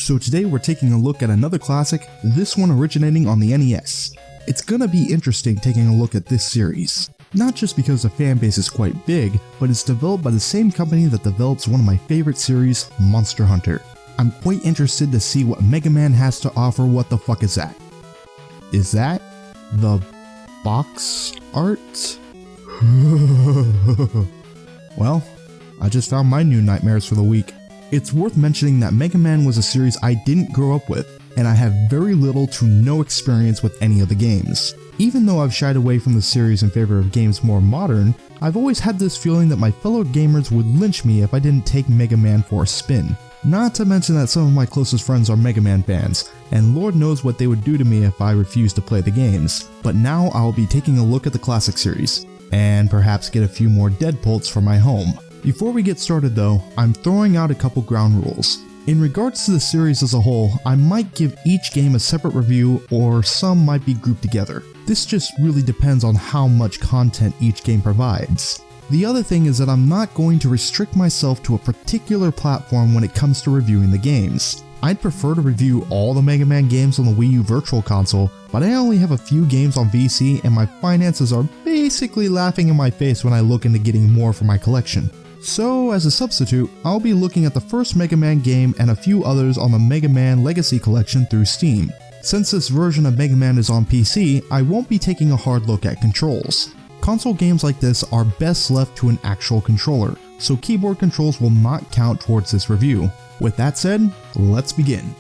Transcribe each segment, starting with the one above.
So today we're taking a look at another classic, this one originating on the NES. It's gonna be interesting taking a look at this series. Not just because the fan base is quite big, but it's developed by the same company that develops one of my favorite series, Monster Hunter. I'm quite interested to see what Megaman has to offer. What the fuck is that? Is that the box art? Well, I just found my new nightmares for the week. It's worth mentioning that Megaman was a series I didn't grow up with, and I have very little to no experience with any of the games. Even though I've shied away from the series in favor of games more modern, I've always had this feeling that my fellow gamers would lynch me if I didn't take Megaman for a spin. Not to mention that some of my closest friends are Megaman fans, and Lord knows what they would do to me if I refused to play the games. But now I'll be taking a look at the classic series, and perhaps get a few more deadbolts for my home. Before we get started though, I'm throwing out a couple ground rules. In regards to the series as a whole, I might give each game a separate review, or some might be grouped together. This just really depends on how much content each game provides. The other thing is that I'm not going to restrict myself to a particular platform when it comes to reviewing the games. I'd prefer to review all the Mega Man games on the Wii U Virtual Console, but I only have a few games on VC and my finances are basically laughing in my face when I look into getting more for my collection. So as a substitute, I'll be looking at the first Mega Man game and a few others on the Mega Man Legacy Collection through Steam. Since this version of Mega Man is on PC, I won't be taking a hard look at controls. Console games like this are best left to an actual controller, so keyboard controls will not count towards this review. With that said, let's begin.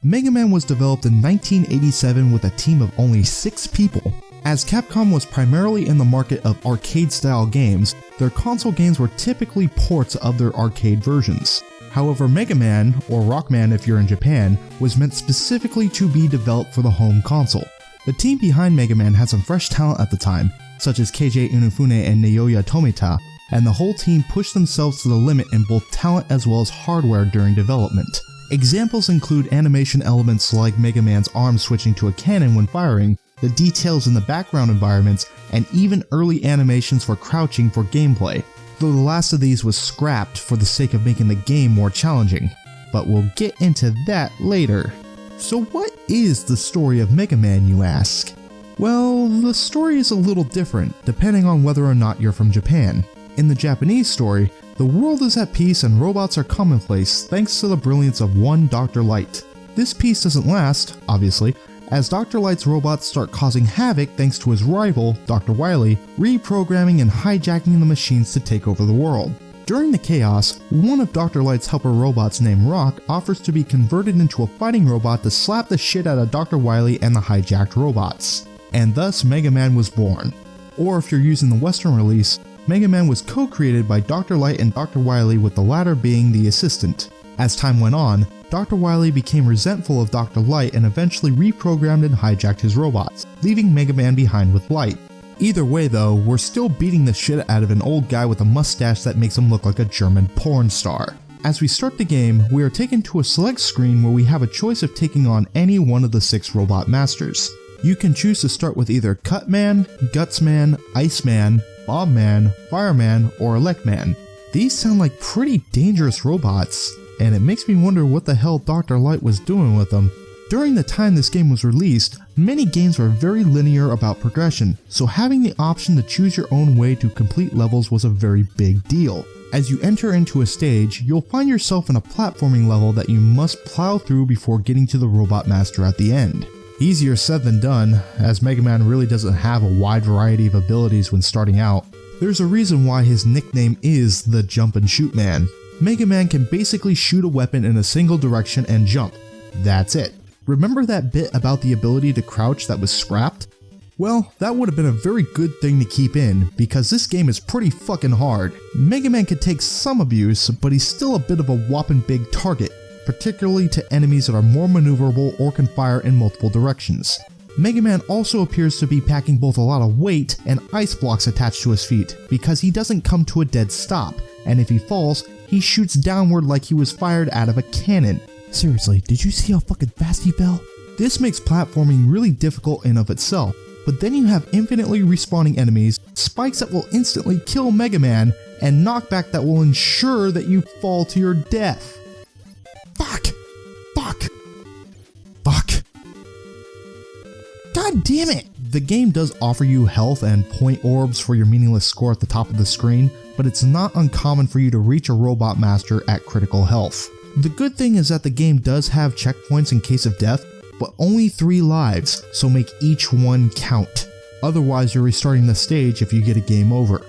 Mega Man was developed in 1987 with a team of only 6 people. As Capcom was primarily in the market of arcade-style games, their console games were typically ports of their arcade versions. However, Mega Man, or Rockman if you're in Japan, was meant specifically to be developed for the home console. The team behind Mega Man had some fresh talent at the time, such as KJ Inufune and Naoya Tomita, and the whole team pushed themselves to the limit in both talent as well as hardware during development. Examples include animation elements like Mega Man's arm switching to a cannon when firing, the details in the background environments, and even early animations for crouching for gameplay, though the last of these was scrapped for the sake of making the game more challenging. But we'll get into that later. So what is the story of Mega Man, you ask? Well, the story is a little different depending on whether or not you're from Japan. In the Japanese story, the world is at peace and robots are commonplace thanks to the brilliance of one Dr. Light. This peace doesn't last, obviously, as Dr. Light's robots start causing havoc thanks to his rival, Dr. Wily, reprogramming and hijacking the machines to take over the world. During the chaos, one of Dr. Light's helper robots named Rock offers to be converted into a fighting robot to slap the shit out of Dr. Wily and the hijacked robots. And thus Mega Man was born. Or if you're using the Western release, Mega Man was co-created by Dr. Light and Dr. Wily, with the latter being the assistant. As time went on, Dr. Wily became resentful of Dr. Light and eventually reprogrammed and hijacked his robots, leaving Mega Man behind with Light. Either way though, we're still beating the shit out of an old guy with a mustache that makes him look like a German porn star. As we start the game, we are taken to a select screen where we have a choice of taking on any one of the 6 robot masters. You can choose to start with either Cutman, Gutsman, Iceman, Bobman, Fireman, or Electman. These sound like pretty dangerous robots, and it makes me wonder what the hell Dr. Light was doing with them. During the time this game was released, many games were very linear about progression, so having the option to choose your own way to complete levels was a very big deal. As you enter into a stage, you'll find yourself in a platforming level that you must plow through before getting to the Robot Master at the end. Easier said than done, as Mega Man really doesn't have a wide variety of abilities when starting out. There's a reason why his nickname is the Jump and Shoot Man. Mega Man can basically shoot a weapon in a single direction and jump. That's it. Remember that bit about the ability to crouch that was scrapped? Well, that would have been a very good thing to keep in, because this game is pretty fucking hard. Mega Man can take some abuse, but he's still a bit of a whopping big target, particularly to enemies that are more maneuverable or can fire in multiple directions. Mega Man also appears to be packing both a lot of weight and ice blocks attached to his feet, because he doesn't come to a dead stop, and if he falls, he shoots downward like he was fired out of a cannon. Seriously, did you see how fucking fast he fell? This makes platforming really difficult in of itself, but then you have infinitely respawning enemies, spikes that will instantly kill Mega Man, and knockback that will ensure that you fall to your death. Fuck! God damn it! The game does offer you health and point orbs for your meaningless score at the top of the screen, but it's not uncommon for you to reach a robot master at critical health. The good thing is that the game does have checkpoints in case of death, but only 3 lives, so make each one count. Otherwise, you're restarting the stage if you get a game over.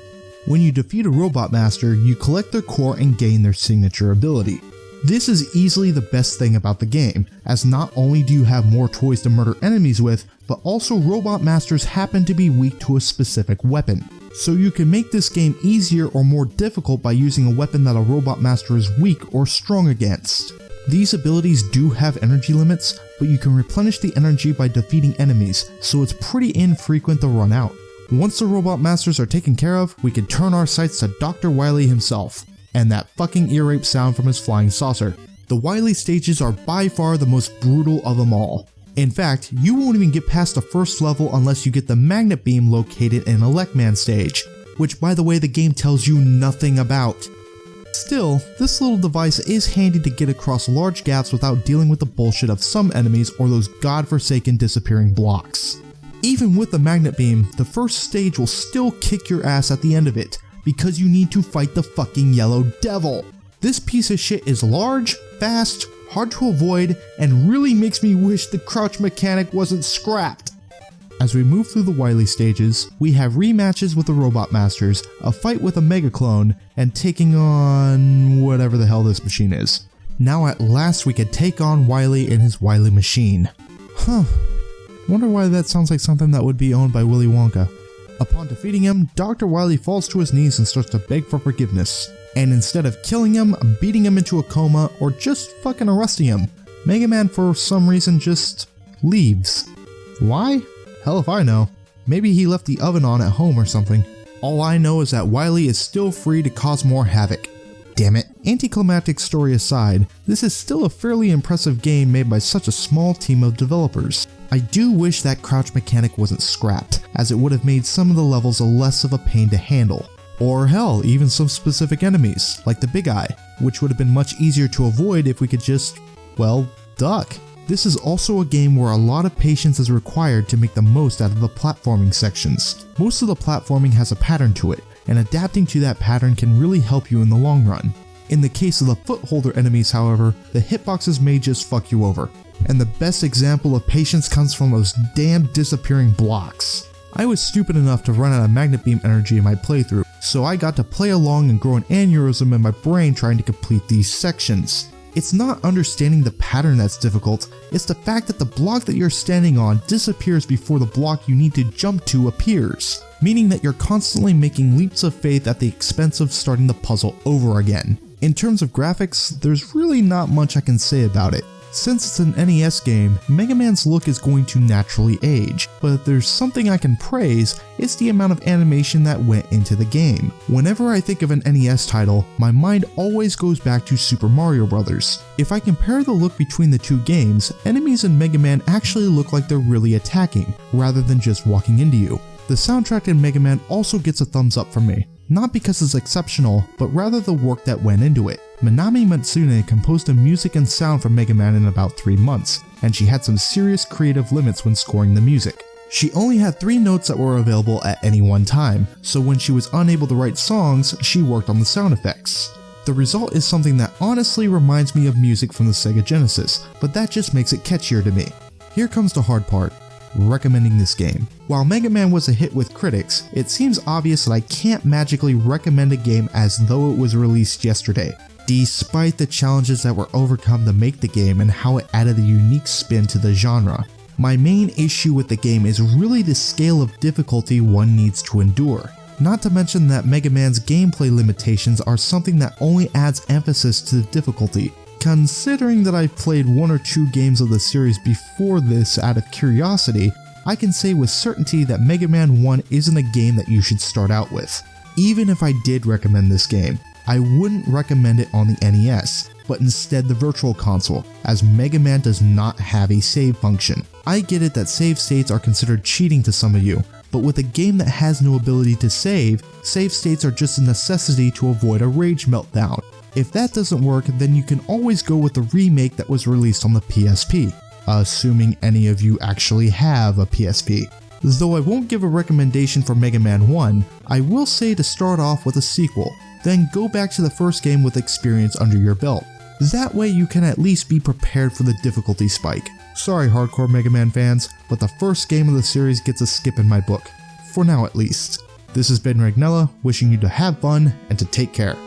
When you defeat a robot master, you collect their core and gain their signature ability. This is easily the best thing about the game, as not only do you have more toys to murder enemies with, but also robot masters happen to be weak to a specific weapon. So you can make this game easier or more difficult by using a weapon that a robot master is weak or strong against. These abilities do have energy limits, but you can replenish the energy by defeating enemies, so it's pretty infrequent to run out. Once the robot masters are taken care of, we can turn our sights to Dr. Wily himself, and that fucking ear rape sound from his flying saucer. The Wily stages are by far the most brutal of them all. In fact, you won't even get past the first level unless you get the magnet beam located in a Megaman stage, which by the way the game tells you nothing about. Still, this little device is handy to get across large gaps without dealing with the bullshit of some enemies or those godforsaken disappearing blocks. Even with the magnet beam, the first stage will still kick your ass at the end of it, because you need to fight the fucking yellow devil. This piece of shit is large, fast, hard to avoid, and really makes me wish the crouch mechanic wasn't scrapped. As we move through the Wily stages, we have rematches with the Robot Masters, a fight with a Mega Clone, and taking on whatever the hell this machine is. Now at last we can take on Wily and his Wily machine. Wonder why that sounds like something that would be owned by Willy Wonka. Upon defeating him, Dr. Wily falls to his knees and starts to beg for forgiveness. And instead of killing him, beating him into a coma, or just fucking arresting him, Megaman for some reason just leaves. Why? Hell if I know. Maybe he left the oven on at home or something. All I know is that Wily is still free to cause more havoc. Damn it, anticlimactic story aside, this is still a fairly impressive game made by such a small team of developers. I do wish that crouch mechanic wasn't scrapped, as it would have made some of the levels less of a pain to handle. Or hell, even some specific enemies, like the Big Eye, which would have been much easier to avoid if we could just, well, duck. This is also a game where a lot of patience is required to make the most out of the platforming sections. Most of the platforming has a pattern to it, and adapting to that pattern can really help you in the long run. In the case of the footholder enemies, however, the hitboxes may just fuck you over. And the best example of patience comes from those damn disappearing blocks. I was stupid enough to run out of magnet beam energy in my playthrough, so I got to play along and grow an aneurysm in my brain trying to complete these sections. It's not understanding the pattern that's difficult, it's the fact that the block that you're standing on disappears before the block you need to jump to appears, meaning that you're constantly making leaps of faith at the expense of starting the puzzle over again. In terms of graphics, there's really not much I can say about it. Since it's an NES game, Mega Man's look is going to naturally age, but if there's something I can praise, it's the amount of animation that went into the game. Whenever I think of an NES title, my mind always goes back to Super Mario Bros. If I compare the look between the two games, enemies in Mega Man actually look like they're really attacking, rather than just walking into you. The soundtrack in Mega Man also gets a thumbs up from me. Not because it's exceptional, but rather the work that went into it. Minami Matsune composed the music and sound for Mega Man in about 3 months, and she had some serious creative limits when scoring the music. She only had 3 notes that were available at any one time, so when she was unable to write songs, she worked on the sound effects. The result is something that honestly reminds me of music from the Sega Genesis, but that just makes it catchier to me. Here comes the hard part. Recommending this game. While Mega Man was a hit with critics, it seems obvious that I can't magically recommend a game as though it was released yesterday, despite the challenges that were overcome to make the game and how it added a unique spin to the genre. My main issue with the game is really the scale of difficulty one needs to endure. Not to mention that Mega Man's gameplay limitations are something that only adds emphasis to the difficulty. Considering that I've played 1 or 2 games of the series before this out of curiosity, I can say with certainty that Mega Man 1 isn't a game that you should start out with. Even if I did recommend this game, I wouldn't recommend it on the NES, but instead the Virtual Console, as Mega Man does not have a save function. I get it that save states are considered cheating to some of you, but with a game that has no ability to save states are just a necessity to avoid a rage meltdown. If that doesn't work, then you can always go with the remake that was released on the PSP. assuming any of you actually have a PSP. Though I won't give a recommendation for Mega Man 1, I will say to start off with a sequel, then go back to the first game with experience under your belt. That way you can at least be prepared for the difficulty spike. Sorry hardcore Mega Man fans, but the first game of the series gets a skip in my book. For now at least. This has been Ragnella, wishing you to have fun and to take care.